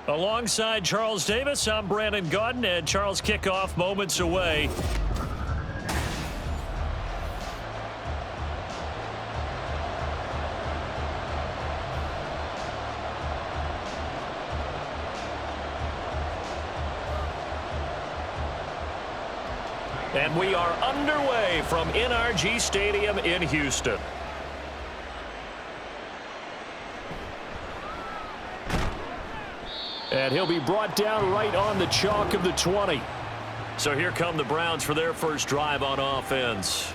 Alongside Charles Davis, I'm Brandon Gaudin, and Charles, kickoff moments away. And we are underway from NRG Stadium in Houston. And he'll be brought down right on the chalk of the 20. So here come the Browns for their first drive on offense.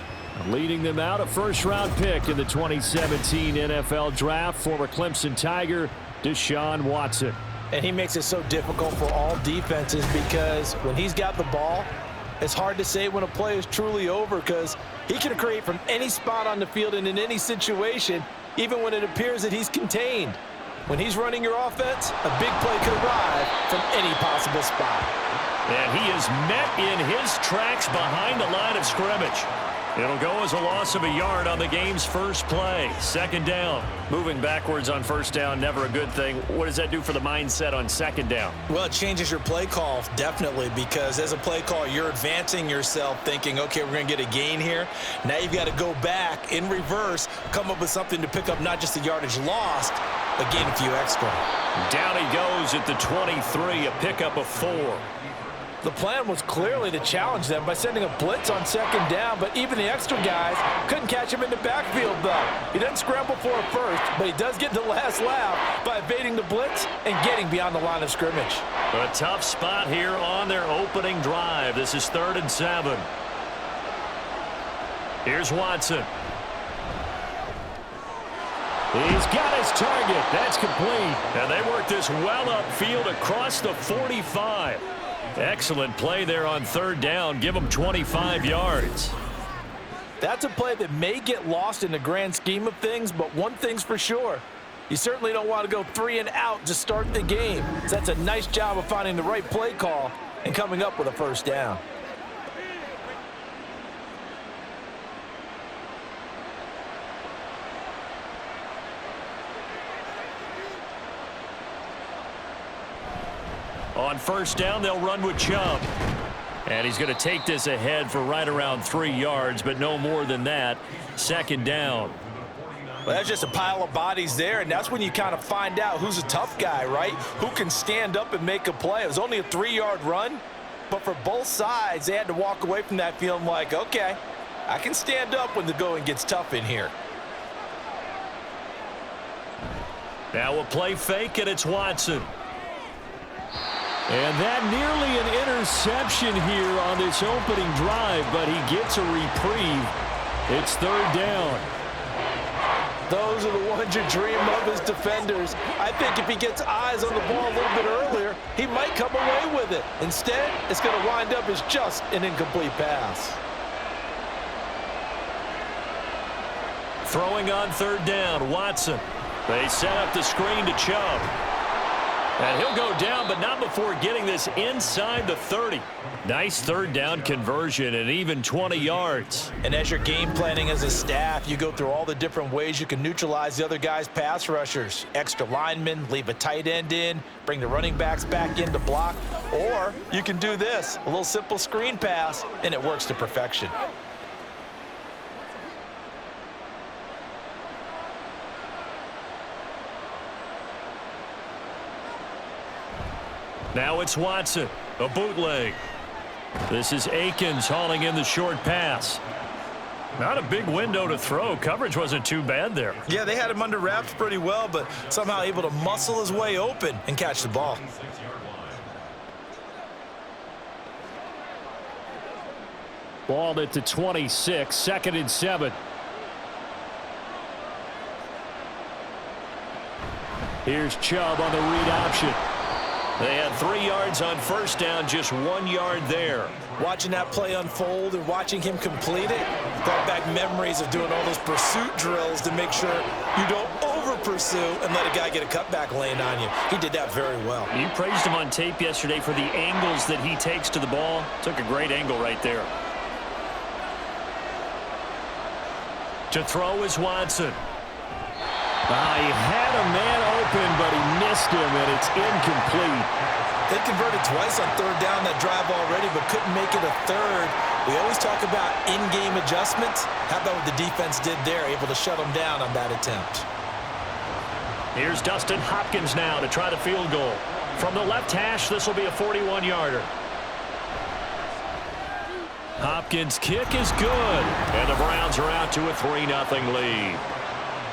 Leading them out, a first-round pick in the 2017 NFL Draft, former Clemson Tiger, Deshaun Watson. And he makes it so difficult for all defenses because when he's got the ball, it's hard to say when a play is truly over because he can create from any spot on the field and in any situation, even when it appears that he's contained. When he's running your offense, a big play could arrive from any possible spot. And he is met in his tracks behind the line of scrimmage. It'll go as a loss of a yard on the game's first play. Second down. Moving backwards on first down, never a good thing. What does that do for the mindset on second down? Well, it changes your play call, definitely, because as a play call, you're advancing yourself thinking, okay, we're going to get a gain here. Now you've got to go back in reverse, come up with something to pick up not just the yardage lost, but gain a few extra. Down he goes at the 23, a pickup of 4. The plan was clearly to challenge them by sending a blitz on second down, but even the extra guys couldn't catch him in the backfield, though. He doesn't scramble for a first, but he does get the last laugh by evading the blitz and getting beyond the line of scrimmage. A tough spot here on their opening drive. This is 3rd and 7. Here's Watson. He's got his target. That's complete. And they work this well upfield across the 45. Excellent play there on 3rd down. Give them 25 yards. That's a play that may get lost in the grand scheme of things, but one thing's for sure. You certainly don't want to go 3 and out to start the game. So that's a nice job of finding the right play call and coming up with a first down. On first down, they'll run with Chubb. And he's going to take this ahead for right around 3 yards, but no more than that. Second down. Well, that's just a pile of bodies there, and that's when you kind of find out who's a tough guy, right? Who can stand up and make a play. It was only a 3-yard run, but for both sides, they had to walk away from that feeling like, okay, I can stand up when the going gets tough in here. Now a play fake, and it's Watson. And that nearly an interception here on this opening drive, but he gets a reprieve. It's 3rd down. Those are the ones you dream of as defenders. I think if he gets eyes on the ball a little bit earlier, he might come away with it. Instead, it's going to wind up as just an incomplete pass. Throwing on 3rd down, Watson. They set up the screen to Chubb. And he'll go down, but not before getting this inside the 30. Nice 3rd down conversion and even 20 yards. And as you're game planning as a staff, you go through all the different ways you can neutralize the other guy's pass rushers. Extra linemen, leave a tight end in, bring the running backs back in to block. Or you can do this, a little simple screen pass, and it works to perfection. Now it's Watson, a bootleg. This is Akins hauling in the short pass. Not a big window to throw. Coverage wasn't too bad there. Yeah, they had him under wraps pretty well, but somehow able to muscle his way open and catch the ball. Ball at the 26, 2nd and 7. Here's Chubb on the read option. They had 3 yards on first down, just 1 yard there. Watching that play unfold and watching him complete it brought back memories of doing all those pursuit drills to make sure you don't over-pursue and let a guy get a cutback lane on you. He did that very well. You praised him on tape yesterday for the angles that he takes to the ball. Took a great angle right there. To throw is Watson. He had a man open, but he missed him, and it's incomplete. They converted twice on third down that drive already, but couldn't make it a third. We always talk about in-game adjustments. How about what the defense did there, able to shut them down on that attempt? Here's Dustin Hopkins now to try the field goal. From the left hash, this will be a 41-yarder. Hopkins' kick is good, and the Browns are out to a 3-0 lead.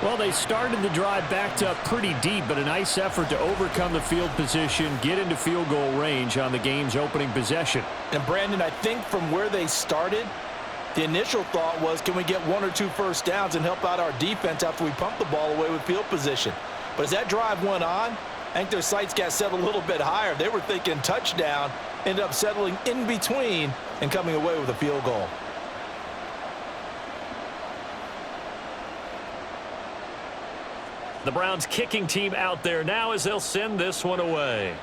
Well, they started the drive backed up pretty deep, but a nice effort to overcome the field position, get into field goal range on the game's opening possession. And, Brandon, I think from where they started, the initial thought was, can we get 1 or 2 first downs and help out our defense after we pump the ball away with field position? But as that drive went on, I think their sights got set a little bit higher. They were thinking touchdown, ended up settling in between and coming away with a field goal. The Browns kicking team out there now as they'll send this one away.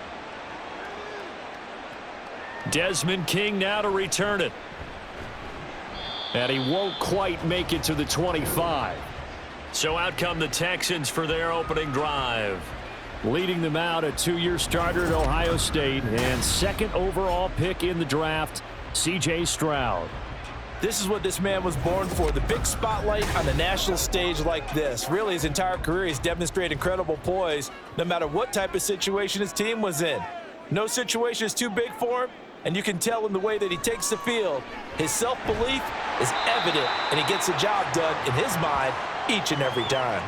Desmond King now to return it. And he won't quite make it to the 25. So out come the Texans for their opening drive. Leading them out, a 2-year starter at Ohio State and second overall pick in the draft, C.J. Stroud. This is what this man was born for, the big spotlight on the national stage like this. Really, his entire career, he's demonstrated incredible poise no matter what type of situation his team was in. No situation is too big for him, and you can tell in the way that he takes the field. His self-belief is evident, and he gets the job done in his mind each and every time.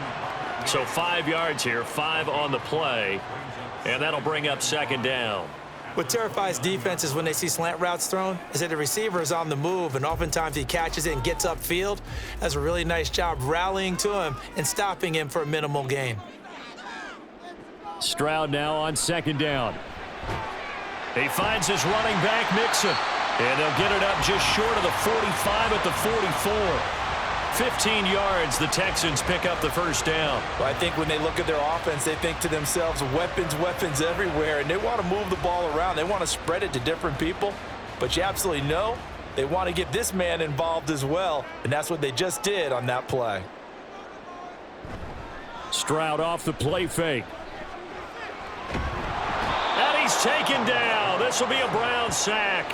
So 5 yards here, 5 on the play, and that'll bring up second down. What terrifies defenses when they see slant routes thrown is that the receiver is on the move, and oftentimes he catches it and gets upfield. Does a really nice job rallying to him and stopping him for a minimal gain. Stroud now on second down. He finds his running back, Mixon, and they'll get it up just short of the 45 at the 44. 15 yards, the Texans pick up the first down. Well, I think when they look at their offense, they think to themselves, weapons, weapons everywhere, and they want to move the ball around. They want to spread it to different people, but you absolutely know they want to get this man involved as well, and that's what they just did on that play. Stroud off the play fake. And he's taken down. This will be a Brown sack.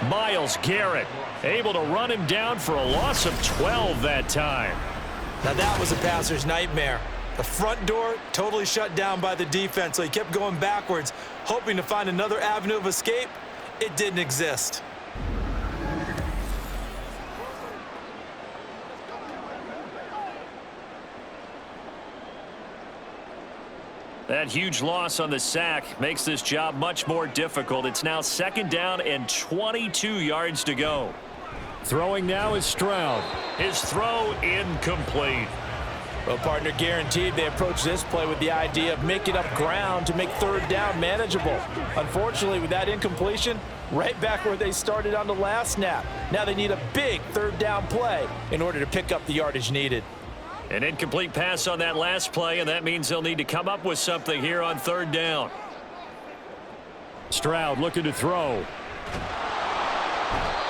Myles Garrett able to run him down for a loss of 12 that time. Now that was a passer's nightmare. The front door totally shut down by the defense, so he kept going backwards, hoping to find another avenue of escape. It didn't exist. That huge loss on the sack makes this job much more difficult. It's now second down and 22 yards to go. Throwing now is Stroud. His throw incomplete. Well, partner, guaranteed they approach this play with the idea of making up ground to make third down manageable. Unfortunately, with that incompletion, right back where they started on the last snap. Now they need a big third down play in order to pick up the yardage needed. An incomplete pass on that last play, and that means they'll need to come up with something here on third down. Stroud looking to throw.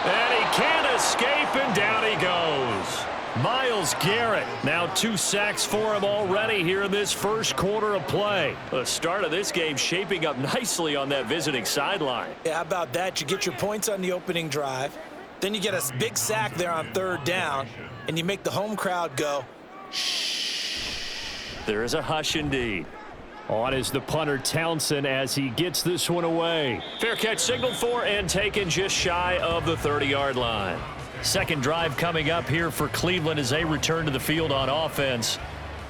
And he can't escape, and down he goes. Myles Garrett, now 2 sacks for him already here in this first quarter of play. The start of this game shaping up nicely on that visiting sideline. Yeah, how about that? You get your points on the opening drive, then you get a big sack there on third down, and you make the home crowd go, shh. There is a hush indeed. On is the punter Townsend as he gets this one away. Fair catch signaled for and taken just shy of the 30-yard line. Second drive coming up here for Cleveland as they return to the field on offense.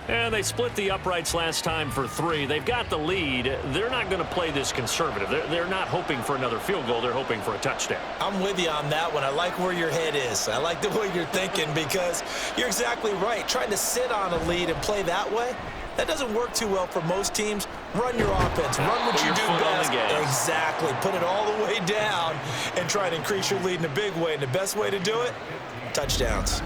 And they split the uprights last time for 3. They've got the lead. They're not going to play this conservative. They're not hoping for another field goal. They're hoping for a touchdown. I'm with you on that one. I like where your head is. I like the way you're thinking because you're exactly right. Trying to sit on a lead and play that way, that doesn't work too well for most teams. Run your offense. Run what you do best. Exactly. Put it all the way down and try to increase your lead in a big way. And the best way to do it, touchdowns.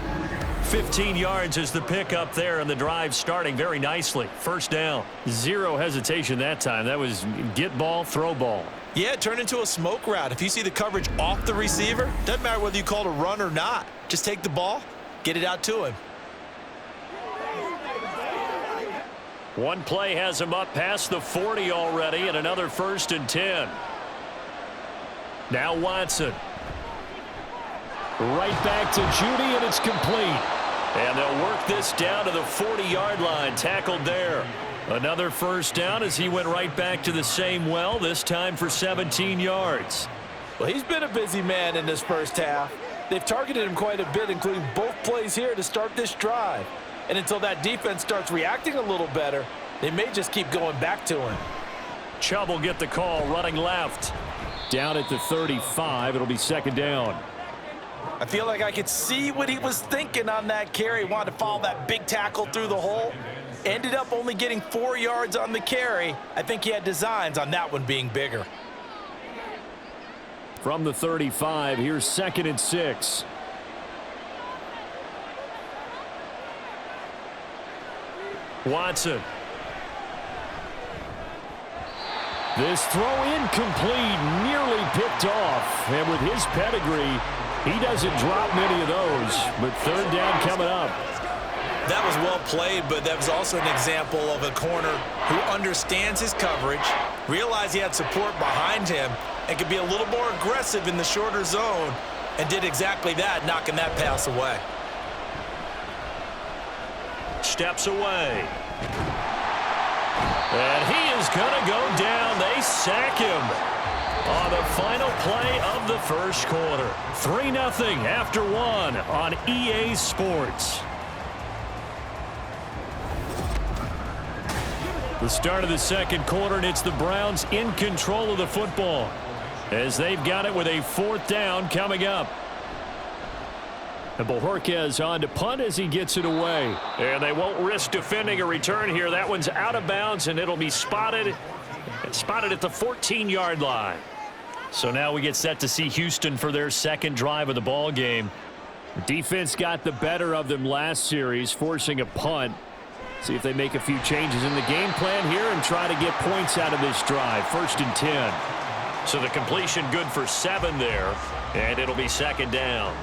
15 yards is the pickup there, and the drive starting very nicely. First down. Zero hesitation that time. That was get ball, throw ball. Yeah, turn into a smoke route. If you see the coverage off the receiver, doesn't matter whether you call it a run or not. Just take the ball, get it out to him. One play has him up past the 40 already, and another 1st and 10. Now Watson. Right back to Jeudy, and it's complete. And they'll work this down to the 40-yard line, tackled there. Another 1st down as he went right back to the same well, this time for 17 yards. Well, he's been a busy man in this first half. They've targeted him quite a bit, including both plays here to start this drive. And until that defense starts reacting a little better, they may just keep going back to him. Chubb will get the call, running left. Down at the 35, it'll be 2nd down. I feel like I could see what he was thinking on that carry. Wanted to follow that big tackle through the hole. Ended up only getting 4 yards on the carry. I think he had designs on that one being bigger. From the 35, here's 2nd and 6. Watson. This throw incomplete, nearly picked off. And with his pedigree, he doesn't drop many of those. But 3rd down coming up. That was well played, but that was also an example of a corner who understands his coverage, realized he had support behind him, and could be a little more aggressive in the shorter zone, and did exactly that, knocking that pass away. Steps away. And he is going to go down. They sack him on the final play of the first quarter. 3-0 after 1 on EA Sports. The start of the second quarter, and it's the Browns in control of the football as they've got it with a 4th down coming up. And Bojorquez on to punt as he gets it away. And they won't risk defending a return here. That one's out of bounds, and it'll be spotted at the 14-yard line. So now we get set to see Houston for their 2nd drive of the ball game. The defense got the better of them last series, forcing a punt. See if they make a few changes in the game plan here and try to get points out of this drive. 1st and 10. So the completion good for 7 there, and it'll be 2nd down.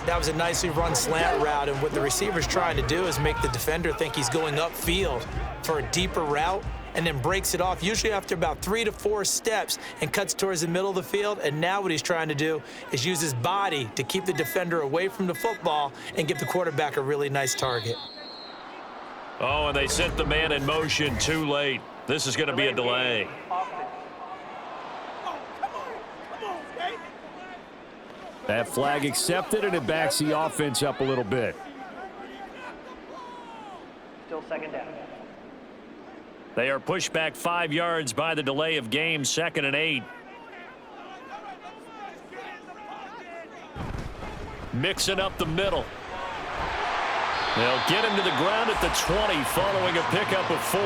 That was a nicely run slant route, and what the receiver's trying to do is make the defender think he's going upfield for a deeper route, and then breaks it off, usually after about 3 to 4 steps, and cuts towards the middle of the field. And now what he's trying to do is use his body to keep the defender away from the football and give the quarterback a really nice target. Oh, and they sent the man in motion too late. This is going to be a delay. That flag accepted, and it backs the offense up a little bit. Still 2nd down. They are pushed back 5 yards by the delay of game, 2nd and 8. Mixing up the middle. They'll get him to the ground at the 20 following a pickup of 4.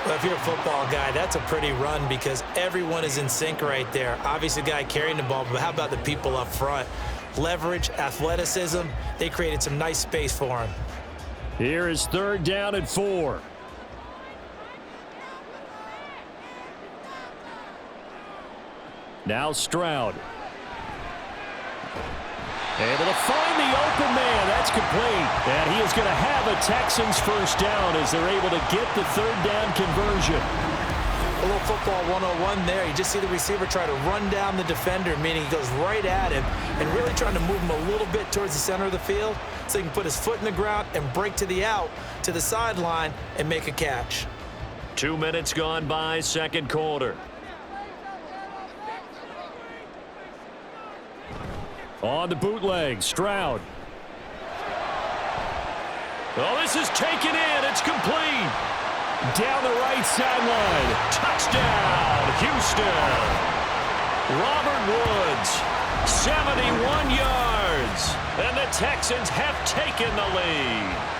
Well, if you're a football guy, that's a pretty run because everyone is in sync right there. Obviously, the guy carrying the ball, but how about the people up front? Leverage, athleticism, they created some nice space for him. Here is 3rd down and 4. Now Stroud. Able to find the open man. That's complete. And he is going to have a Texans 1st down as they're able to get the 3rd down conversion. A little football 101 there. You just see the receiver try to run down the defender, meaning he goes right at him and really trying to move him a little bit towards the center of the field so he can put his foot in the ground and break to the out, to the sideline, and make a catch. 2 minutes gone by, second quarter. On the bootleg, Stroud. Oh, this is taken in. It's complete. Down the right sideline. Touchdown, Houston. Robert Woods, 71 yards. And the Texans have taken the lead.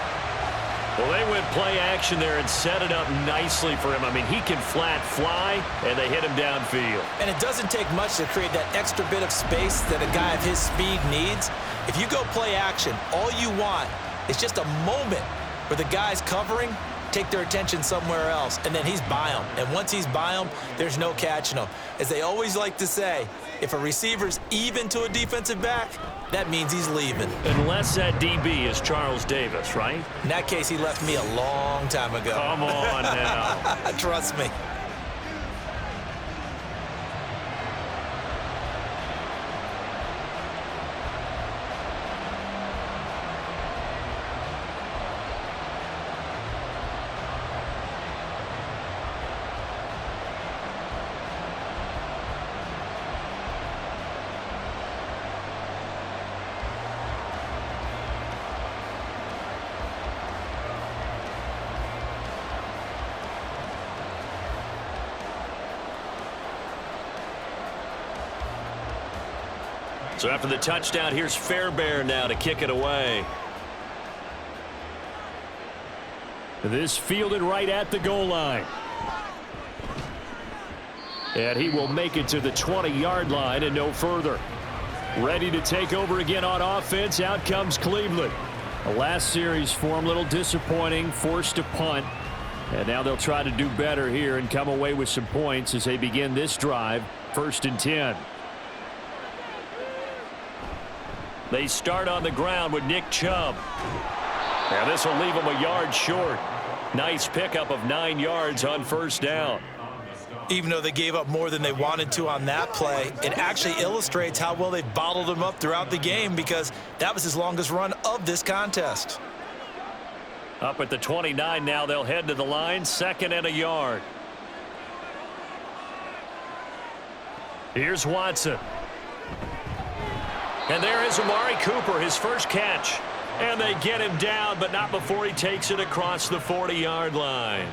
Well, they went play action there and set it up nicely for him. I mean, he can flat fly, and they hit him downfield. And it doesn't take much to create that extra bit of space that a guy of his speed needs. If you go play action, all you want is just a moment where the guy's covering, take their attention somewhere else, and then he's by him. And once he's by him, there's no catching him. As they always like to say, If a receiver's even to a defensive back, that means he's leaving. Unless that DB is Charles Davis, right? In that case, he left me a long time ago. Come on now. Trust me. So after the touchdown, here's Fairbairn now to kick it away. This fielded right at the goal line. And he will make it to the 20-yard line and no further. Ready to take over again on offense. Out comes Cleveland. The last series for him, a little disappointing, forced a punt. And now they'll try to do better here and come away with some points as they begin this drive. 1st and 10. They start on the ground with Nick Chubb. And this will leave them a yard short. Nice pickup of 9 yards on 1st down. Even though they gave up more than they wanted to on that play, it actually illustrates how well they've bottled him up throughout the game, because that was his longest run of this contest. Up at the 29 now, they'll head to the line, 2nd and a yard. Here's Watson. And there is Amari Cooper, his first catch. And they get him down, but not before he takes it across the 40-yard line.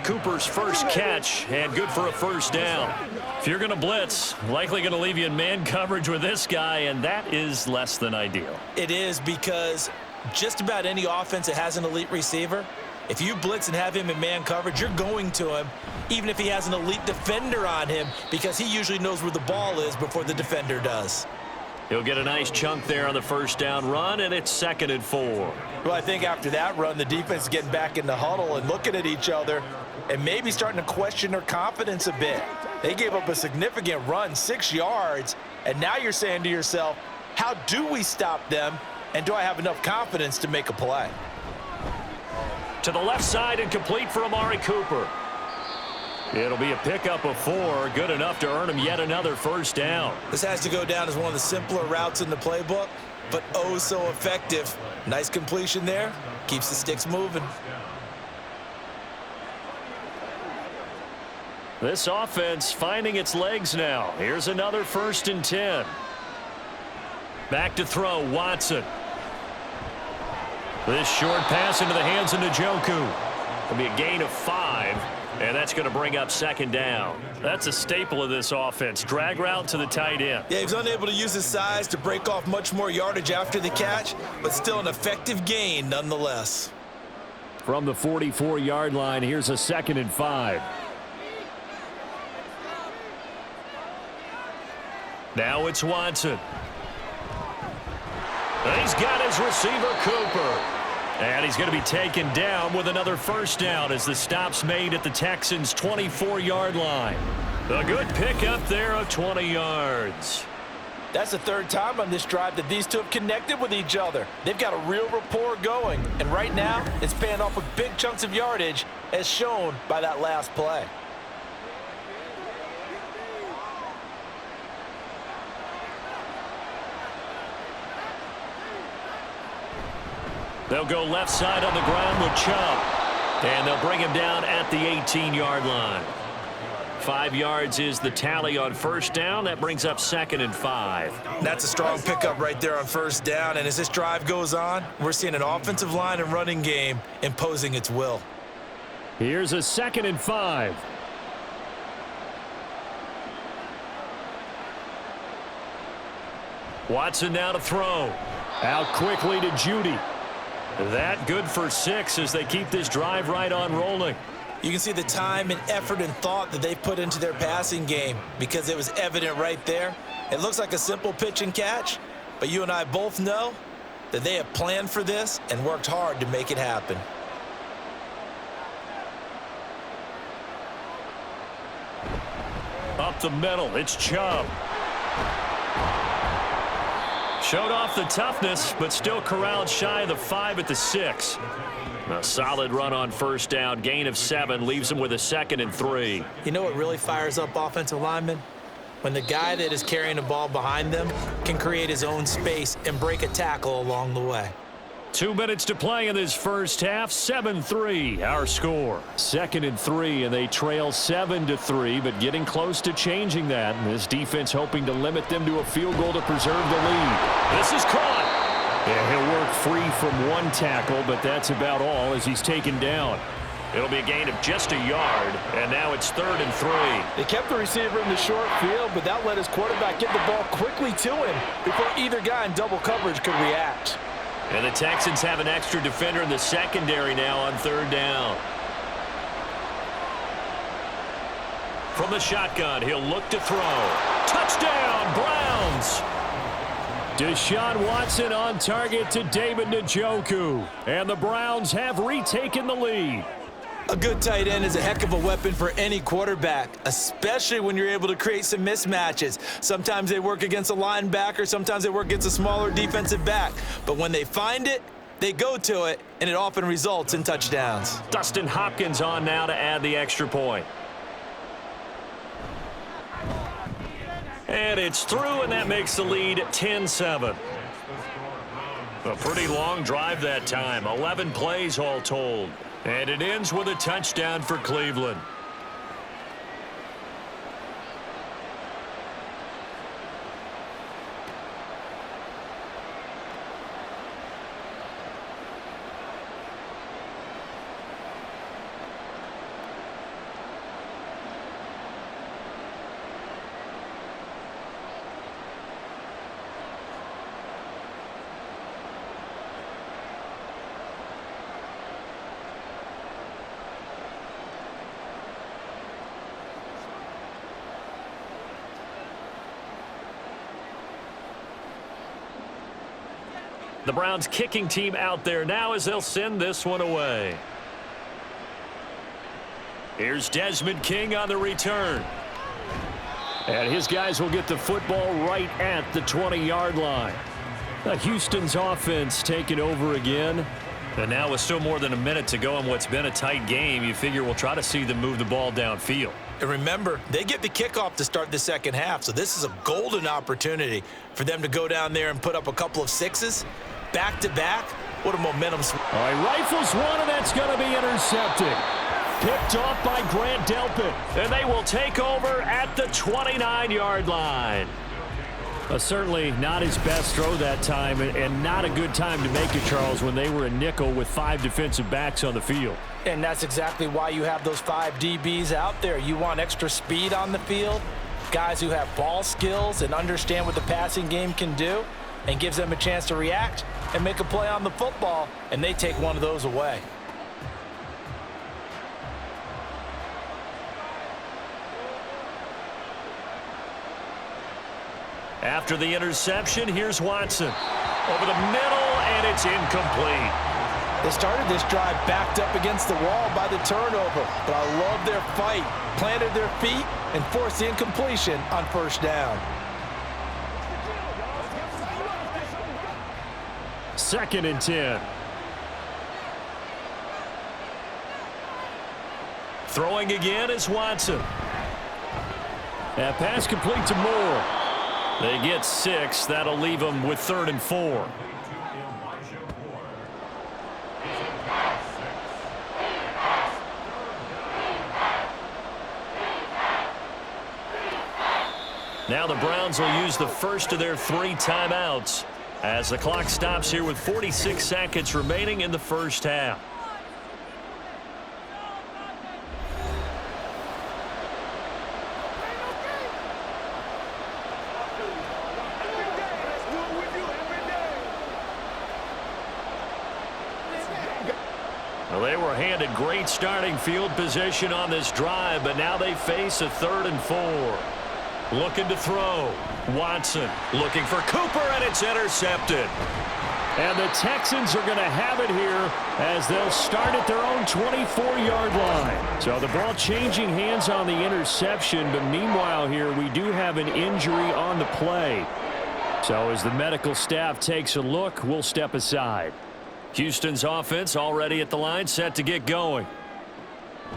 Cooper's first catch, and good for a 1st down. If you're going to blitz, likely going to leave you in man coverage with this guy, and that is less than ideal. It is, because just about any offense that has an elite receiver, if you blitz and have him in man coverage, you're going to him, even if he has an elite defender on him, because he usually knows where the ball is before the defender does. He'll get a nice chunk there on the 1st down run, and it's 2nd and 4. Well, I think after that run, the defense is getting back in the huddle and looking at each other and maybe starting to question their confidence a bit. They gave up a significant run, 6 yards, and now you're saying to yourself, how do we stop them, and do I have enough confidence to make a play? To the left side and complete for Amari Cooper. It'll be a pickup of 4, good enough to earn him yet another 1st down. This has to go down as one of the simpler routes in the playbook, but oh so effective. Nice completion there, keeps the sticks moving. This offense finding its legs now. Here's another 1st and 10. Back to throw, Watson. This short pass into the hands of Njoku. It'll be a gain of 5. And that's going to bring up 2nd down. That's a staple of this offense. Drag route to the tight end. Yeah, he was unable to use his size to break off much more yardage after the catch, but still an effective gain nonetheless. From the 44-yard line, here's a 2nd and 5. Now it's Watson. And he's got his receiver, Cooper. And he's going to be taken down with another 1st down as the stop's made at the Texans' 24-yard line. A good pickup there of 20 yards. That's the 3rd time on this drive that these two have connected with each other. They've got a real rapport going, and right now it's paying off with big chunks of yardage, as shown by that last play. They'll go left side on the ground with Chubb. And they'll bring him down at the 18-yard line. 5 yards is the tally on 1st down. That brings up 2nd and 5. That's a strong pickup right there on 1st down. And as this drive goes on, we're seeing an offensive line and running game imposing its will. Here's a 2nd and 5. Watson now to throw. Out quickly to Jeudy. That good for 6 as they keep this drive right on rolling. You can see the time and effort and thought that they've put into their passing game, because it was evident right there. It looks like a simple pitch and catch, but you and I both know that they have planned for this and worked hard to make it happen. Up the middle, it's Chubb. Showed off the toughness, but still corralled shy of the 5 at the 6. A solid run on first down. Gain of 7 leaves them with a 2nd and 3. You know what really fires up offensive linemen? When the guy that is carrying the ball behind them can create his own space and break a tackle along the way. 2 minutes to play in this first half. 7-3, our score. 2nd and 3, and they trail 7-3, but getting close to changing that. And this defense hoping to limit them to a field goal to preserve the lead. This is caught. Yeah, he'll work free from 1 tackle, but that's about all as he's taken down. It'll be a gain of just a yard, and now it's 3rd and 3. They kept the receiver in the short field, but that let his quarterback get the ball quickly to him before either guy in double coverage could react. And the Texans have an extra defender in the secondary now on 3rd down. From the shotgun, he'll look to throw. Touchdown, Browns! Deshaun Watson on target to David Njoku. And the Browns have retaken the lead. A good tight end is a heck of a weapon for any quarterback, especially when you're able to create some mismatches. Sometimes they work against a linebacker, sometimes they work against a smaller defensive back. But when they find it, they go to it, and it often results in touchdowns. Dustin Hopkins on now to add the extra point. And it's through, and that makes the lead 10-7. A pretty long drive that time, 11 plays all told. And it ends with a touchdown for Cleveland. The Browns kicking team out there now as they'll send this one away. Here's Desmond King on the return. And his guys will get the football right at the 20-yard line. Houston's offense taking over again. And now with still more than a minute to go in what's been a tight game, you figure we'll try to see them move the ball downfield. And remember, they get the kickoff to start the second half, so this is a golden opportunity for them to go down there and put up a couple of 6s. Back-to-back, what a momentum. All right, rifles one, and that's going to be intercepted. Picked off by Grant Delpit. And they will take over at the 29-yard line. Certainly not his best throw that time, and not a good time to make it, Charles, when they were a nickel with 5 defensive backs on the field. And that's exactly why you have those 5 DBs out there. You want extra speed on the field, guys who have ball skills and understand what the passing game can do, and gives them a chance to react and make a play on the football, and they take one of those away. After the interception, here's Watson. Over the middle, and it's incomplete. They started this drive backed up against the wall by the turnover, but I love their fight. Planted their feet and forced the incompletion on first down. 2nd and 10. Throwing again is Watson. That pass complete to Moore. They get 6. That'll leave them with 3rd and 4. Now the Browns will use the first of their 3 timeouts as the clock stops here with 46 seconds remaining in the first half. Well, they were handed great starting field position on this drive, but now they face a 3rd and 4. Looking to throw. Watson looking for Cooper, and it's intercepted. And the Texans are going to have it here as they'll start at their own 24-yard line. So the ball changing hands on the interception, but meanwhile here we do have an injury on the play. So as the medical staff takes a look, we'll step aside. Houston's offense already at the line, set to get going.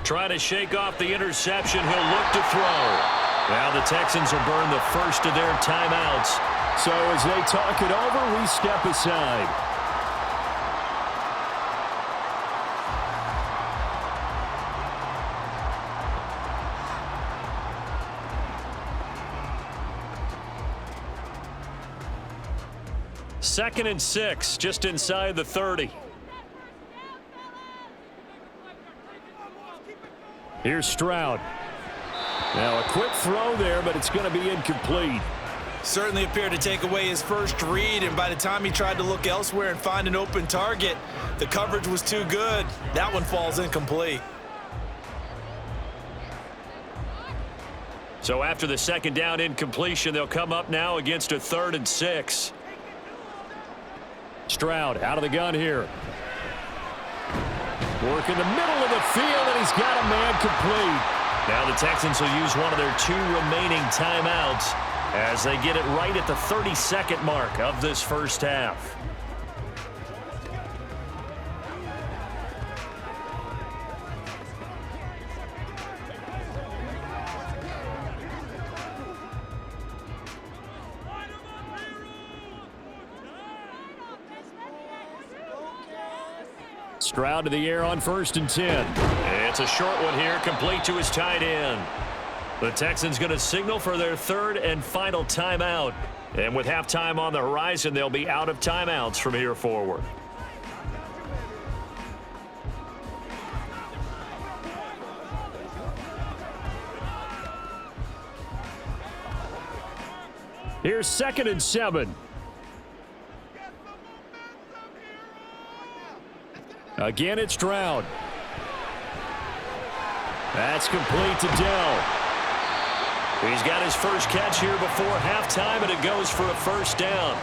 Trying to shake off the interception. He'll look to throw. Now the Texans will burn the first of their timeouts. So as they talk it over, we step aside. Second and 6, just inside the 30. Here's Stroud. Now a quick throw there, but it's going to be incomplete. Certainly appeared to take away his first read, and by the time he tried to look elsewhere and find an open target, the coverage was too good. That one falls incomplete. So after the second down incompletion, they'll come up now against a 3rd and 6. Stroud out of the gun here. Work in the middle of the field, and he's got a man complete. Now the Texans will use one of their 2 remaining timeouts as they get it right at the 32nd mark of this first half. Stroud to the air on 1st and 10. It's a short one here, complete to his tight end. The Texans going to signal for their 3rd and final timeout. And with halftime on the horizon, they'll be out of timeouts from here forward. Here's 2nd and 7. Again, it's Stroud. That's complete to Dell. He's got his first catch here before halftime, and it goes for a first down.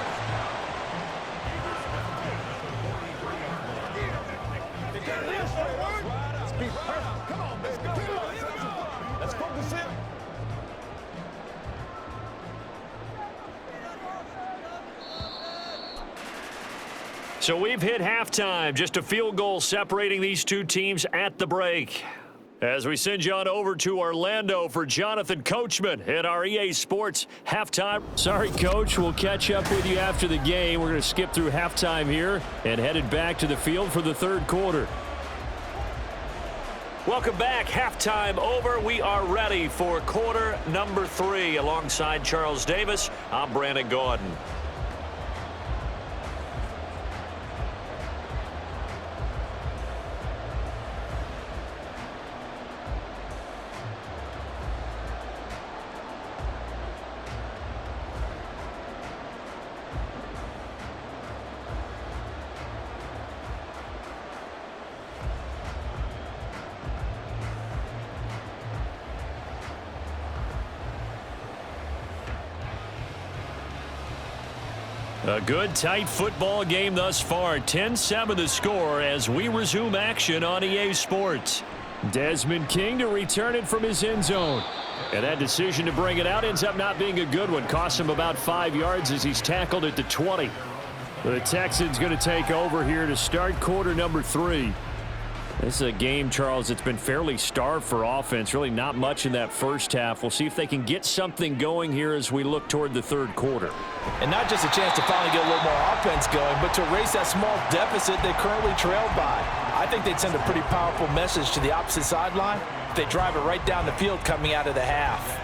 So we've hit halftime, just a field goal separating these two teams at the break. As we send you on over to Orlando for Jonathan Coachman at our EA Sports halftime. Sorry, Coach. We'll catch up with you after the game. We're going to skip through halftime here and headed back to the field for the 3rd quarter. Welcome back. Halftime over. We are ready for quarter number 3. Alongside Charles Davis, I'm Brandon Gordon. A good, tight football game thus far. 10-7 the score as we resume action on EA Sports. Desmond King to return it from his end zone. And that decision to bring it out ends up not being a good one. Costs him about 5 yards as he's tackled at the 20. The Texans going to take over here to start quarter number 3. This is a game, Charles, that's been fairly starved for offense. Really not much in that first half. We'll see if they can get something going here as we look toward the 3rd quarter. And not just a chance to finally get a little more offense going, but to erase that small deficit they currently trailed by. I think they'd send a pretty powerful message to the opposite sideline if they drive it right down the field coming out of the half.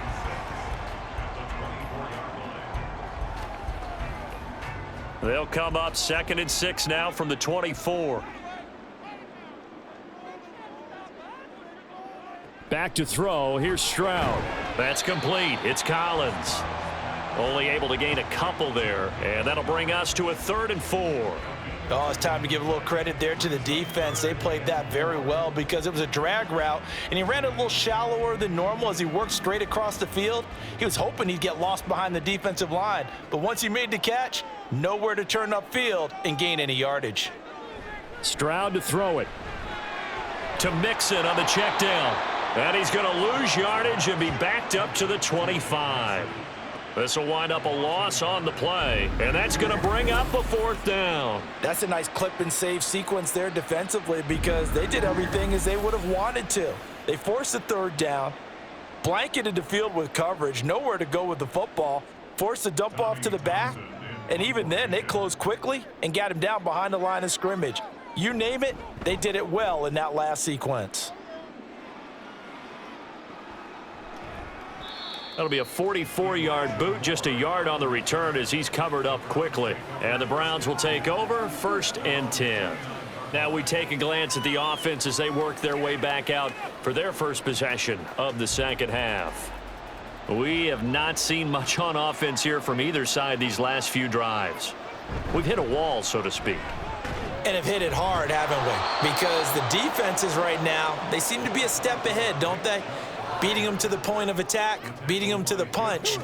They'll come up 2nd and 6 now from the 24. Back to throw. Here's Stroud. That's complete. It's Collins. Only able to gain a couple there. And that'll bring us to a 3rd and 4. Oh, it's time to give a little credit there to the defense. They played that very well because it was a drag route, and he ran it a little shallower than normal as he worked straight across the field. He was hoping he'd get lost behind the defensive line, but once he made the catch, nowhere to turn upfield and gain any yardage. Stroud to throw it. To Mixon on the check down. And he's going to lose yardage and be backed up to the 25. This will wind up a loss on the play, and that's going to bring up a 4th down. That's a nice clip and save sequence there defensively because they did everything as they would have wanted to. They forced the 3rd down, blanketed the field with coverage, nowhere to go with the football, forced the dump off to the back, and even then they closed quickly and got him down behind the line of scrimmage. You name it, they did it well in that last sequence. That'll be a 44-yard boot, just a yard on the return as he's covered up quickly. And the Browns will take over, 1st and 10. Now we take a glance at the offense as they work their way back out for their first possession of the second half. We have not seen much on offense here from either side these last few drives. We've hit a wall, so to speak. And have hit it hard, haven't we? Because the defenses right now, they seem to be a step ahead, don't they? Beating them to the point of attack, beating them to the punch.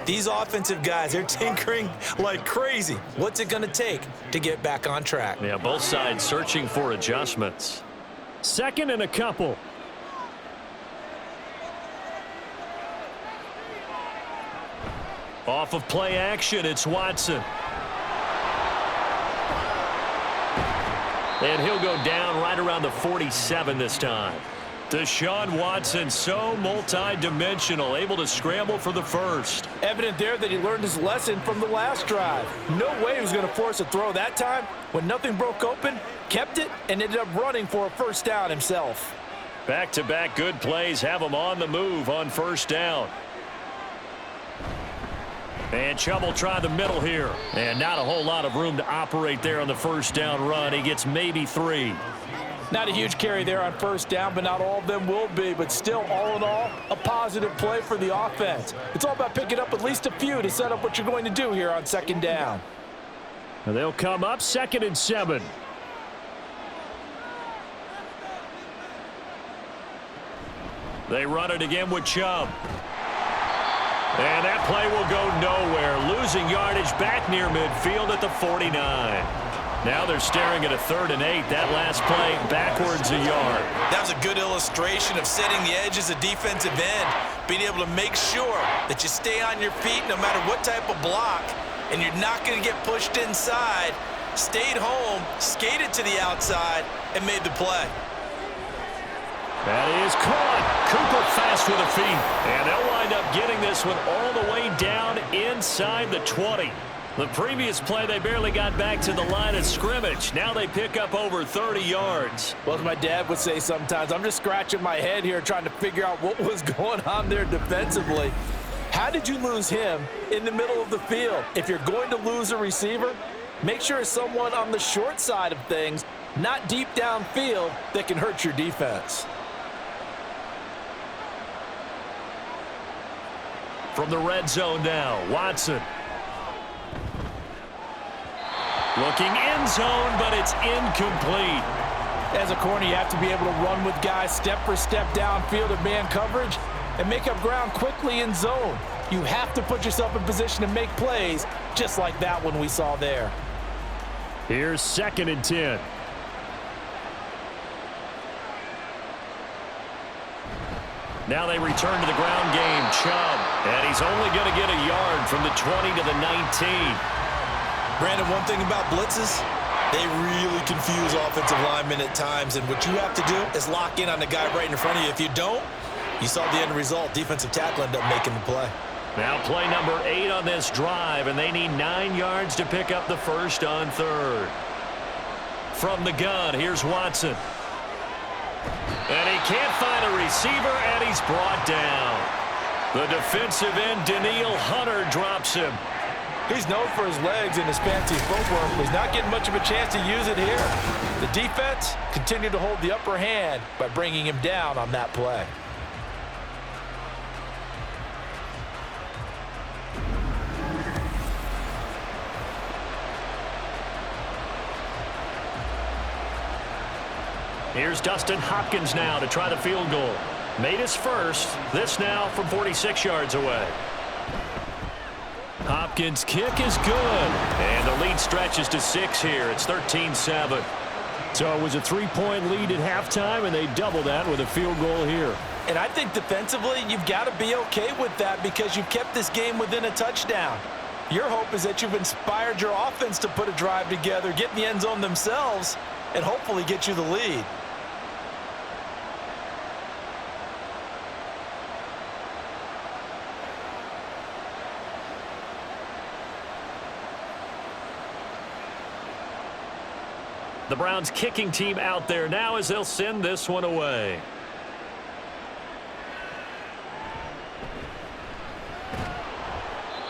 These offensive guys, they're tinkering like crazy. What's it going to take to get back on track? Yeah, both sides searching for adjustments. 2nd and a couple. Off of play action, it's Watson. And he'll go down right around the 47 this time. Deshaun Watson, so multi-dimensional, able to scramble for the 1st. Evident there that he learned his lesson from the last drive. No way he was going to force a throw that time. When nothing broke open, kept it, and ended up running for a 1st down himself. Back-to-back good plays have him on the move on 1st down. And Chubb will try the middle here. And not a whole lot of room to operate there on the 1st down run. He gets maybe 3. Not a huge carry there on 1st down, but not all of them will be. But still, all in all, a positive play for the offense. It's all about picking up at least a few to set up what you're going to do here on 2nd down. And they'll come up 2nd and 7. They run it again with Chubb. And that play will go nowhere. Losing yardage back near midfield at the 49. Now they're staring at a 3rd and 8. That last play backwards a yard. That was a good illustration of setting the edge as a defensive end, being able to make sure that you stay on your feet no matter what type of block, and you're not going to get pushed inside. Stayed home, skated to the outside, and made the play. That is caught. Cooper fast with the feet. And they'll wind up getting this one all the way down inside the 20. The previous play, they barely got back to the line of scrimmage. Now they pick up over 30 yards. Well, as my dad would say sometimes, I'm just scratching my head here trying to figure out what was going on there defensively. How did you lose him in the middle of the field? If you're going to lose a receiver, make sure it's someone on the short side of things, not deep downfield, that can hurt your defense. From the red zone now, Watson. Looking end zone, but it's incomplete. As a corner, you have to be able to run with guys step for step downfield of man coverage and make up ground quickly in zone. You have to put yourself in position to make plays, just like that one we saw there. Here's 2nd and 10. Now they return to the ground game. Chubb, and he's only going to get a yard from the 20 to the 19. Brandon, one thing about blitzes, they really confuse offensive linemen at times, and what you have to do is lock in on the guy right in front of you. If you don't, you saw the end result. Defensive tackle ended up making the play. Now play number 8 on this drive, and they need 9 yards to pick up the 1st on 3rd. From the gun, here's Watson. And he can't find a receiver, and he's brought down. The defensive end, Danielle Hunter, drops him. He's known for his legs and his fancy footwork, but he's not getting much of a chance to use it here. The defense continued to hold the upper hand by bringing him down on that play. Here's Dustin Hopkins now to try the field goal. Made his first. This now from 46 yards away. Hopkins' kick is good. And the lead stretches to 6 here. It's 13-7. So it was a 3-point lead at halftime, and they double that with a field goal here. And I think defensively, you've got to be okay with that because you've kept this game within a touchdown. Your hope is that you've inspired your offense to put a drive together, get in the end zone themselves, and hopefully get you the lead. The Browns kicking team out there now as they'll send this one away.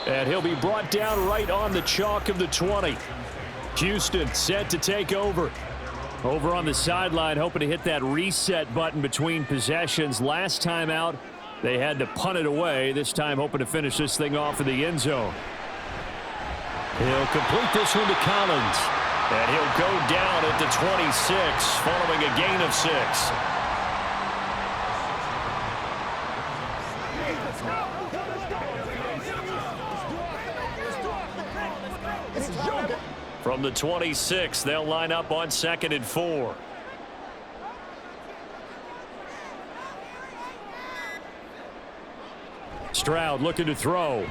And he'll be brought down right on the chalk of the 20. Houston set to take over. Over on the sideline, hoping to hit that reset button between possessions. Last time out, they had to punt it away. This time hoping to finish this thing off in the end zone. He'll complete this one to Collins. And he'll go down at the 26 following a gain of 6. From the 26, they'll line up on 2nd and 4. Stroud looking to throw.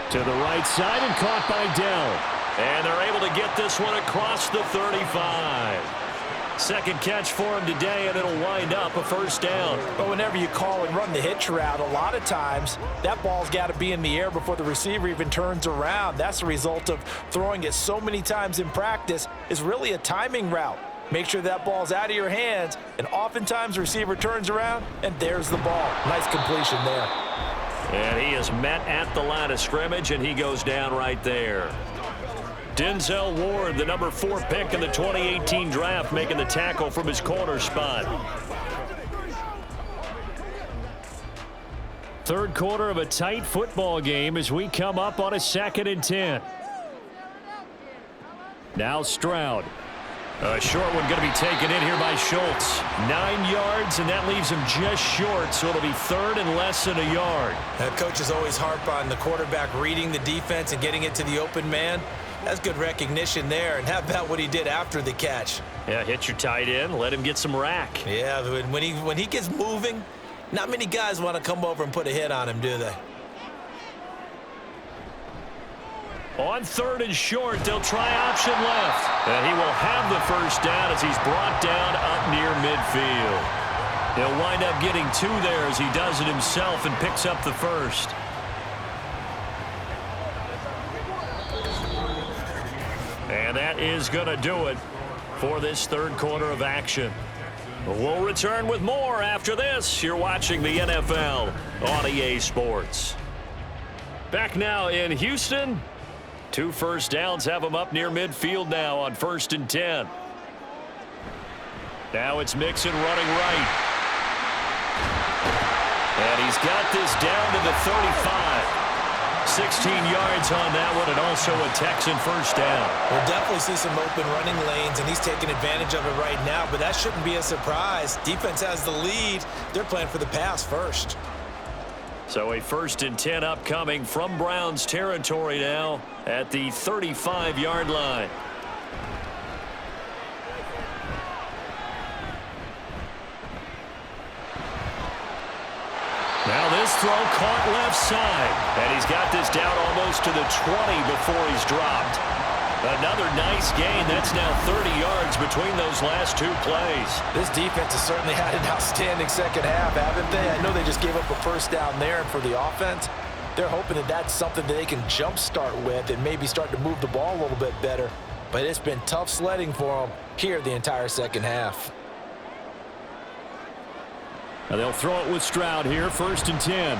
To the right side and caught by Dell. And they're able to get this one across the 35. Second catch for him today, and it'll wind up a first down. But whenever you call and run the hitch route, a lot of times that ball's got to be in the air before the receiver even turns around. That's the result of throwing it so many times in practice. Is really a timing route. Make sure that ball's out of your hands, and oftentimes the receiver turns around, and there's the ball. Nice completion there. And he is met at the line of scrimmage, and he goes down right there. Denzel Ward, the number 4 pick in the 2018 draft, making the tackle from his corner spot. Third quarter of a tight football game as we come up on a 2nd and 10. Now Stroud. A short one going to be taken in here by Schultz. 9 yards, and that leaves him just short, so it'll be 3rd and less than a yard. Coaches always harp on the quarterback reading the defense and getting it to the open man. That's good recognition there. And how about what he did after the catch? Yeah, hit your tight end, let him get some rack. Yeah, when he gets moving, not many guys want to come over and put a hit on him, do they? On 3rd and short, they'll try option left. And he will have the first down as he's brought down up near midfield. He'll wind up getting 2 there as he does it himself and picks up the first. And that is going to do it for this third quarter of action. We'll return with more after this. You're watching the NFL on EA Sports. Back now in Houston. 2 first downs have them up near midfield now on 1st and 10. Now it's Mixon running right. And he's got this down to the 35. 16 yards on that one, and also a Texan first down. We'll definitely see some open running lanes, and he's taking advantage of it right now, but that shouldn't be a surprise. Defense has the lead. They're playing for the pass first. So a 1st and 10 upcoming from Browns territory now at the 35-yard line. Now this throw caught left side, and he's got this down almost to the 20 before he's dropped. Another nice gain. That's now 30 yards between those last 2 plays. This defense has certainly had an outstanding second half, haven't they? I know they just gave up a first down there, and for the offense, they're hoping that that's something that they can jumpstart with and maybe start to move the ball a little bit better. But it's been tough sledding for them here the entire second half. Now they'll throw it with Stroud here, 1st and 10.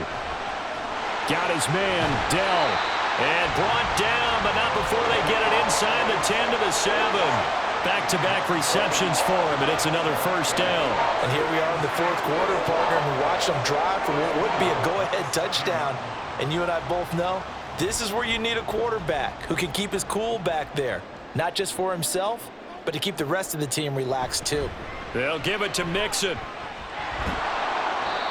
Got his man, Dell. And brought down, but not before they get it inside the 10 to the 7. Back-to-back receptions for him, and it's another first down. And here we are in the 4th quarter, partner, and we watch them drive for what would be a go-ahead touchdown. And you and I both know this is where you need a quarterback who can keep his cool back there, not just for himself, but to keep the rest of the team relaxed too. They'll give it to Mixon.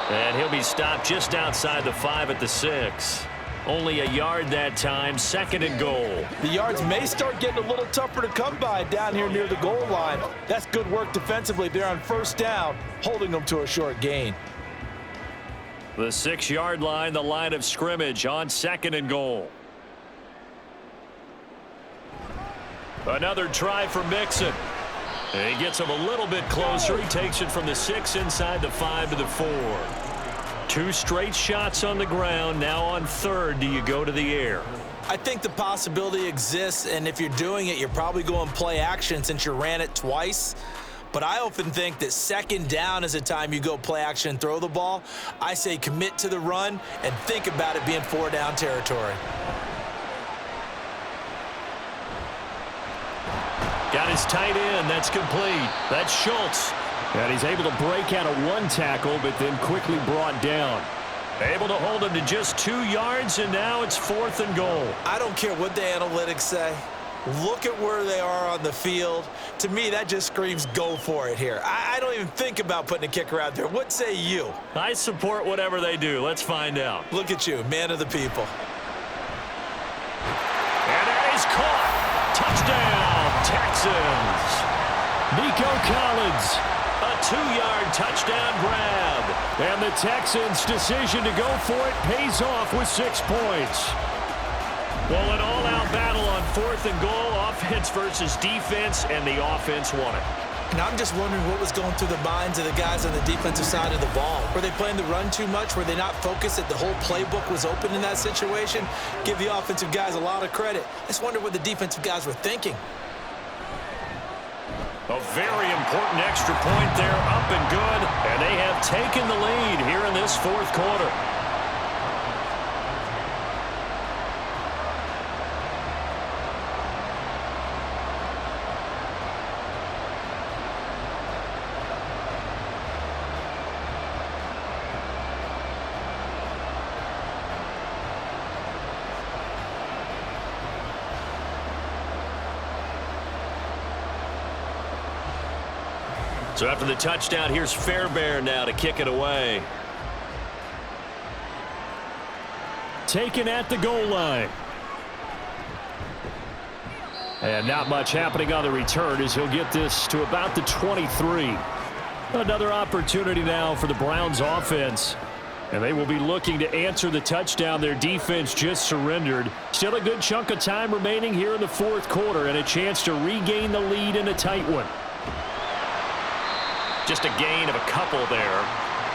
And he'll be stopped just outside the 5 at the 6. Only a yard that time, 2nd and goal. The yards may start getting a little tougher to come by down here near the goal line. That's good work defensively. They're on 1st down, holding them to a short gain. The 6-yard line, the line of scrimmage on 2nd and goal. Another try for Mixon. And he gets him a little bit closer. He takes it from the 6 inside the 5 to the 4. 2 straight shots on the ground. Now on 3rd, do you go to the air? I think the possibility exists, and if you're doing it, you're probably going play action since you ran it twice. But I often think that 2nd down is the time you go play action and throw the ball. I say commit to the run and think about it being 4-down territory. Got his tight end. That's complete. That's Schultz. And he's able to break out of 1 tackle, but then quickly brought down. Able to hold him to just 2 yards, and now it's 4th and goal. I don't care what the analytics say. Look at where they are on the field. To me, that just screams go for it here. I don't even think about putting a kicker out there. What say you? I support whatever they do. Let's find out. Look at you, man of the people. And that is caught. Touchdown, Texans. Nico Collins. A 2-yard touchdown grab. And the Texans' decision to go for it pays off with 6 points. Well, an all-out battle on 4th and goal, offense versus defense, and the offense won it. And I'm just wondering what was going through the minds of the guys on the defensive side of the ball. Were they playing the run too much? Were they not focused that the whole playbook was open in that situation? Give the offensive guys a lot of credit. I just wonder what the defensive guys were thinking. A very important extra point there, up and good, and they have taken the lead here in this 4th quarter. So after the touchdown, here's Fairbairn now to kick it away. Taken at the goal line. And not much happening on the return as he'll get this to about the 23. Another opportunity now for the Browns offense. And they will be looking to answer the touchdown their defense just surrendered. Still a good chunk of time remaining here in the 4th quarter and a chance to regain the lead in a tight one. Just a gain of a couple there,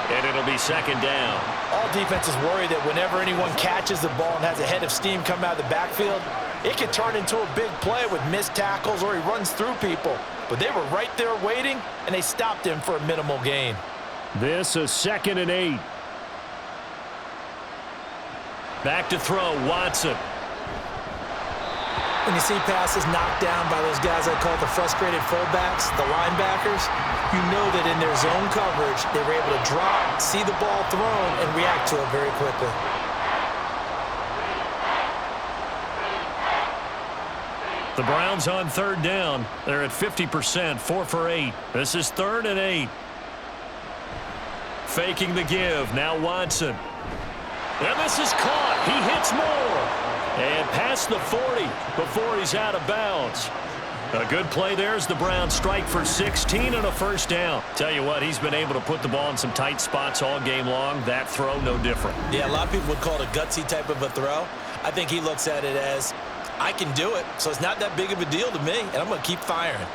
and it'll be 2nd down. All defenses worry that whenever anyone catches the ball and has a head of steam come out of the backfield, it can turn into a big play with missed tackles or he runs through people. But they were right there waiting, and they stopped him for a minimal gain. This is 2nd and 8. Back to throw, Watson. When you see passes knocked down by those guys I call the frustrated fullbacks, the linebackers, you know that in their zone coverage, they were able to drop, see the ball thrown, and react to it very quickly. The Browns on 3rd down. They're at 50%, 4 for 8. This is 3rd and 8. Faking the give, now Watson. And this is caught. He hits more. And past the 40 before he's out of bounds. A good play there as the Browns strike for 16 and a 1st down. Tell you what, he's been able to put the ball in some tight spots all game long. That throw, no different. Yeah, a lot of people would call it a gutsy type of a throw. I think he looks at it as, I can do it, so it's not that big of a deal to me, and I'm going to keep firing.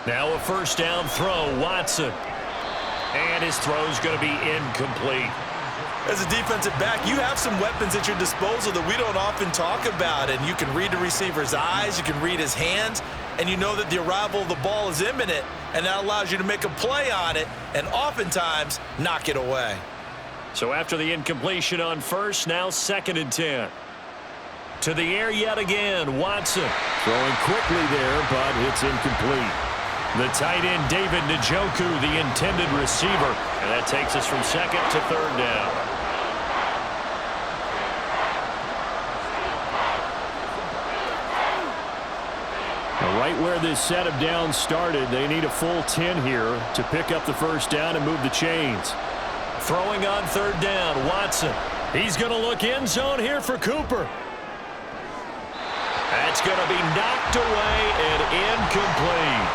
Now a 1st down throw, Watson. And his throw's going to be incomplete. As a defensive back, you have some weapons at your disposal that we don't often talk about, and you can read the receiver's eyes, you can read his hands, and you know that the arrival of the ball is imminent, and that allows you to make a play on it and oftentimes knock it away. So after the incompletion on 1st, now 2nd and 10. To the air yet again, Watson. Throwing quickly there, but it's incomplete. The tight end, David Njoku, the intended receiver. And that takes us from 2nd to 3rd down. Right where this set of downs started, they need a full 10 here to pick up the first down and move the chains. Throwing on third down, Watson. He's going to look end zone here for Cooper. That's going to be knocked away and incomplete.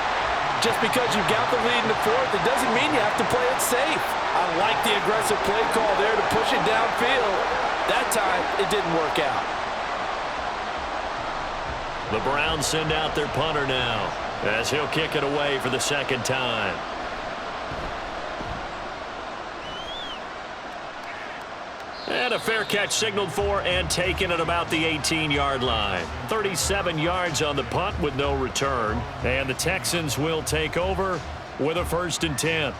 Just because you've got the lead in the fourth, it doesn't mean you have to play it safe. I like the aggressive play call there to push it downfield. That time, it didn't work out. The Browns send out their punter now as he'll kick it away for the second time. And a fair catch signaled for and taken at about the 18-yard line. 37 yards on the punt with no return. And the Texans will take over with a 1st and 10.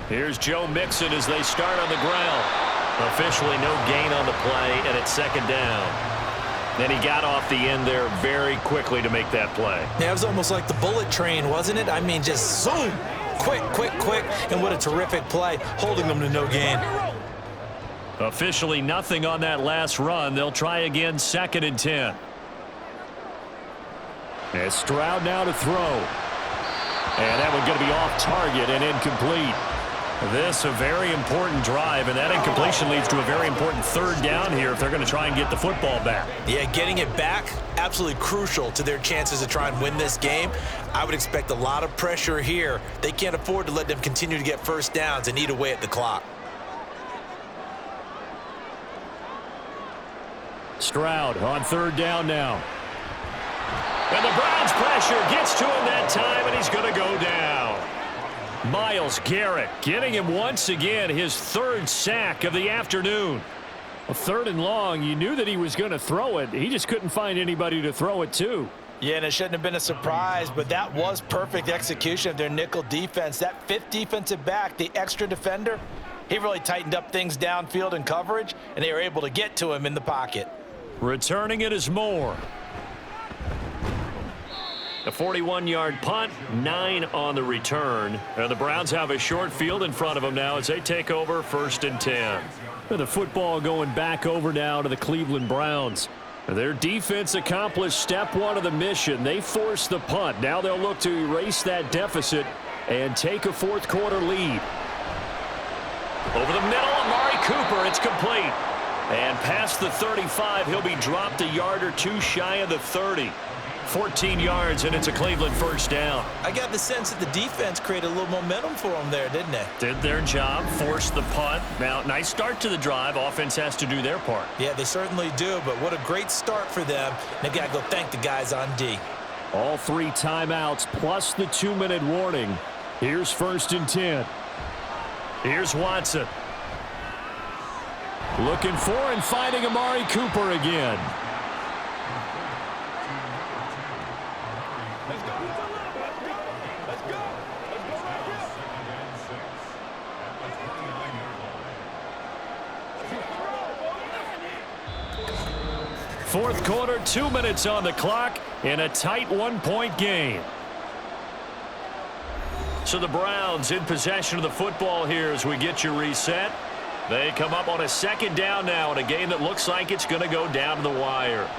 Here's Joe Mixon as they start on the ground. Officially no gain on the play, and it's second down. Then he got off the end there very quickly to make that play. Yeah, it was almost like the bullet train, wasn't it? I mean, just zoom. Quick, quick, quick. And what a terrific play, holding them to no gain. Officially nothing on that last run. They'll try again, 2nd and 10. And Stroud now to throw. And that one going to be off target and incomplete. This a very important drive, and that incompletion leads to a very important third down here if they're going to try and get the football back. Yeah, getting it back, absolutely crucial to their chances to try and win this game. I would expect a lot of pressure here. They can't afford to let them continue to get first downs and eat away at the clock. Stroud on third down now. And the Browns pressure gets to him that time, and he's going to go down. Myles Garrett getting him once again his 3rd sack of the afternoon. A 3rd and long, you knew that he was going to throw it. He just couldn't find anybody to throw it to. Yeah, and it shouldn't have been a surprise, but that was perfect execution of their nickel defense. That 5th defensive back, the extra defender, he really tightened up things downfield in coverage, and they were able to get to him in the pocket. Returning it is Moore. A 41-yard punt, 9 on the return. And the Browns have a short field in front of them now as they take over 1st and 10. And the football going back over now to the Cleveland Browns. Their defense accomplished step 1 of the mission. They forced the punt. Now they'll look to erase that deficit and take a 4th quarter lead. Over the middle, Amari Cooper. It's complete. And past the 35, he'll be dropped a yard or two shy of the 30. 14 yards, and it's a Cleveland first down. I got the sense that the defense created a little momentum for them there, didn't they? Did their job, forced the punt. Now, nice start to the drive. Offense has to do their part. Yeah, they certainly do, but what a great start for them. They've got to go thank the guys on D. All 3 timeouts plus the 2-minute warning. Here's 1st and 10. Here's Watson. Looking for and finding Amari Cooper again. Fourth quarter, 2 minutes on the clock in a tight 1-point game. So the Browns in possession of the football here as we get you reset. They come up on a 2nd down now in a game that looks like it's going to go down to the wire.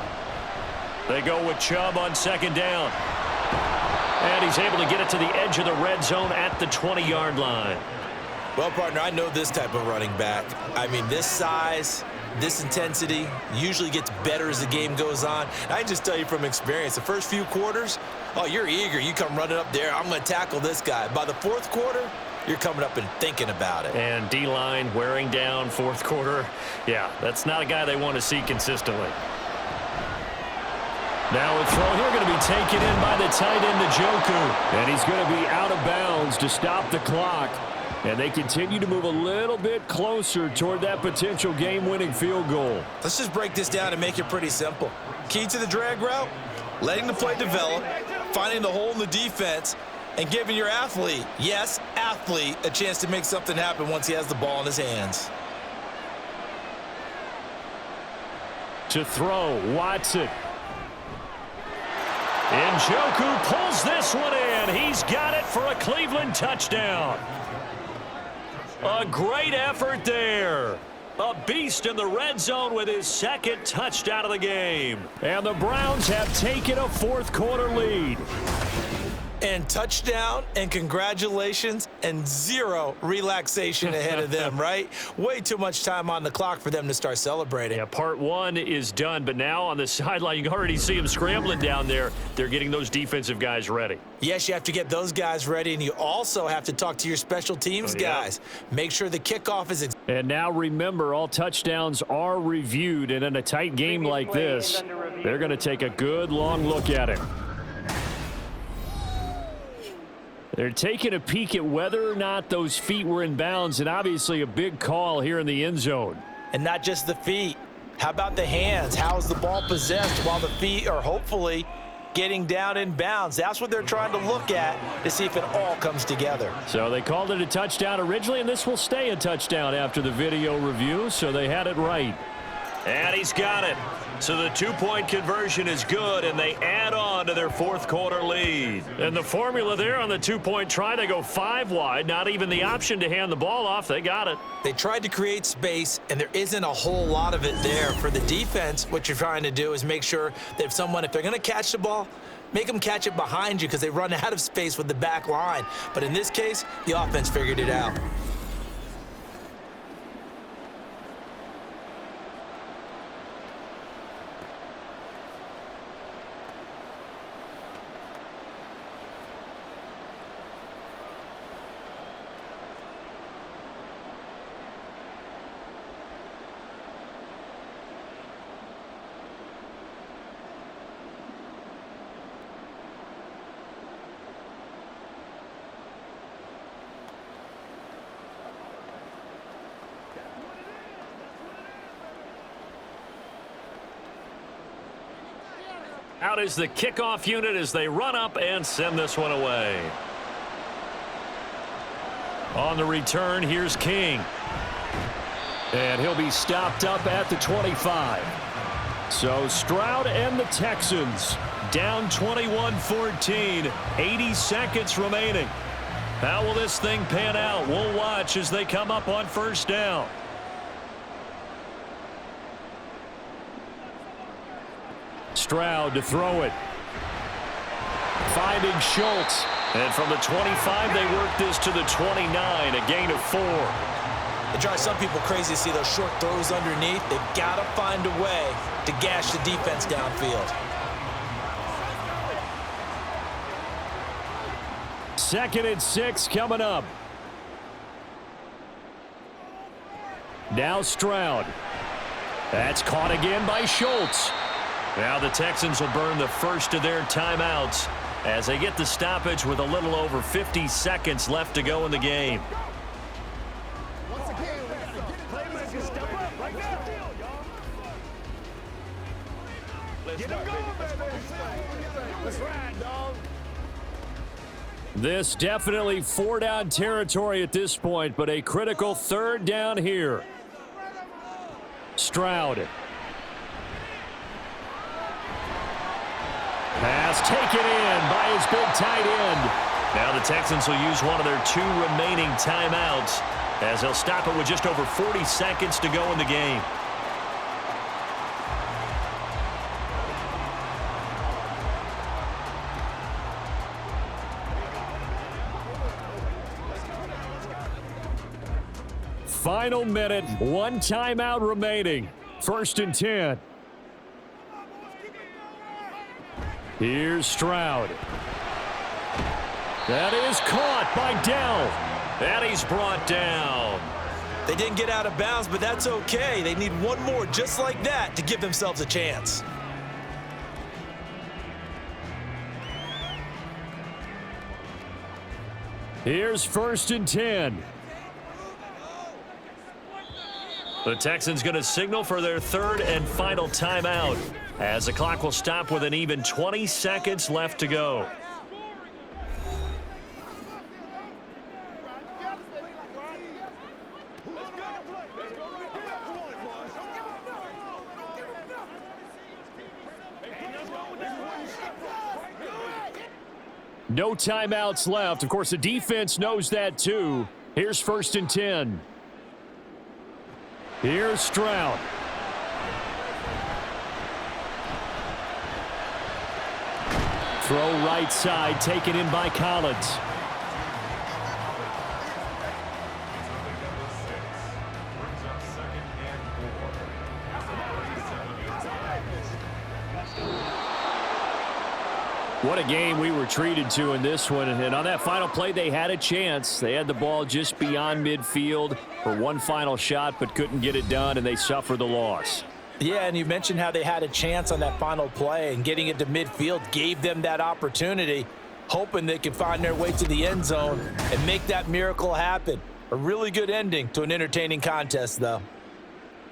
They go with Chubb on 2nd down. And he's able to get it to the edge of the red zone at the 20-yard line. Well, partner, I know this type of running back. I mean, this size, this intensity usually gets better as the game goes on. I can just tell you from experience, the first few quarters, oh, you're eager. You come running up there, I'm going to tackle this guy. By the 4th quarter, you're coming up and thinking about it. And D-line wearing down 4th quarter. Yeah, that's not a guy they want to see consistently. Now a throw here going to be taken in by the tight end, Njoku. And he's going to be out of bounds to stop the clock. And they continue to move a little bit closer toward that potential game-winning field goal. Let's just break this down and make it pretty simple. Key to the drag route, letting the play develop, finding the hole in the defense, and giving your athlete, yes, athlete, a chance to make something happen once he has the ball in his hands. To throw, Watson. Njoku pulls this one in. He's got it for a Cleveland touchdown. A great effort there. A beast in the red zone with his second touchdown of the game. And the Browns have taken a fourth-quarter lead. And touchdown, and congratulations, and zero relaxation ahead of them, right? Way too much time on the clock for them to start celebrating. Yeah, part one is done, but now on the sideline, you can already see them scrambling down there. They're getting those defensive guys ready. Yes, you have to get those guys ready, and you also have to talk to your special teams guys. Make sure the kickoff is... And now remember, all touchdowns are reviewed, and in a tight game like this, they're going to take a good long look at it. They're taking a peek at whether or not those feet were in bounds, and obviously a big call here in the end zone. And not just the feet. How about the hands? How is the ball possessed while the feet are hopefully getting down in bounds? That's what they're trying to look at to see if it all comes together. So they called it a touchdown originally, and this will stay a touchdown after the video review, so they had it right. And he's got it. So the two-point conversion is good, and they add on to their fourth-quarter lead. And the formula there on the two-point try, they go 5 wide, not even the option to hand the ball off. They got it. They tried to create space, and there isn't a whole lot of it there. For the defense, what you're trying to do is make sure that if they're going to catch the ball, make them catch it behind you because they run out of space with the back line. But in this case, the offense figured it out. Out is the kickoff unit as they run up and send this one away. On the return, here's King. And he'll be stopped up at the 25. So Stroud and the Texans down 21-14, 80 seconds remaining. How will this thing pan out? We'll watch as they come up on first down. Stroud to throw it. Finding Schultz. And from the 25, they work this to the 29, a gain of 4. It drives some people crazy to see those short throws underneath. They've got to find a way to gash the defense downfield. Second and 6 coming up. Now Stroud. That's caught again by Schultz. Now the Texans will burn the first of their timeouts as they get the stoppage with a little over 50 seconds left to go in the game. This definitely 4-down territory at this point, but a critical 3rd down here. Stroud. Pass taken in by his big tight end. Now the Texans will use one of their 2 remaining timeouts as they'll stop it with just over 40 seconds to go in the game. Final minute, 1 timeout remaining. 1st and 10. Here's Stroud. That is caught by Dell. And he's brought down. They didn't get out of bounds, but that's okay. They need one more just like that to give themselves a chance. Here's 1st and 10. The Texans going to signal for their 3rd and final timeout as the clock will stop with an even 20 seconds left to go. No timeouts left. Of course, the defense knows that too. Here's 1st and 10. Here's Stroud. Throw right side, taken in by Collins. What a game we were treated to in this one. And on that final play, they had a chance. They had the ball just beyond midfield for one final shot, but couldn't get it done, and they suffered the loss. Yeah, and you mentioned how they had a chance on that final play, and getting it to midfield gave them that opportunity, hoping they could find their way to the end zone and make that miracle happen. A really good ending to an entertaining contest, though.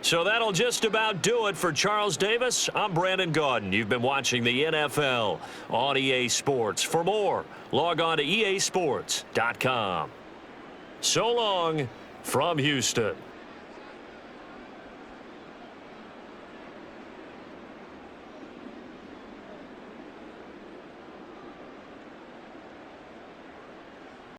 So that'll just about do it for Charles Davis. I'm Brandon Gaudin. You've been watching the NFL on EA Sports. For more, log on to easports.com. So long from Houston.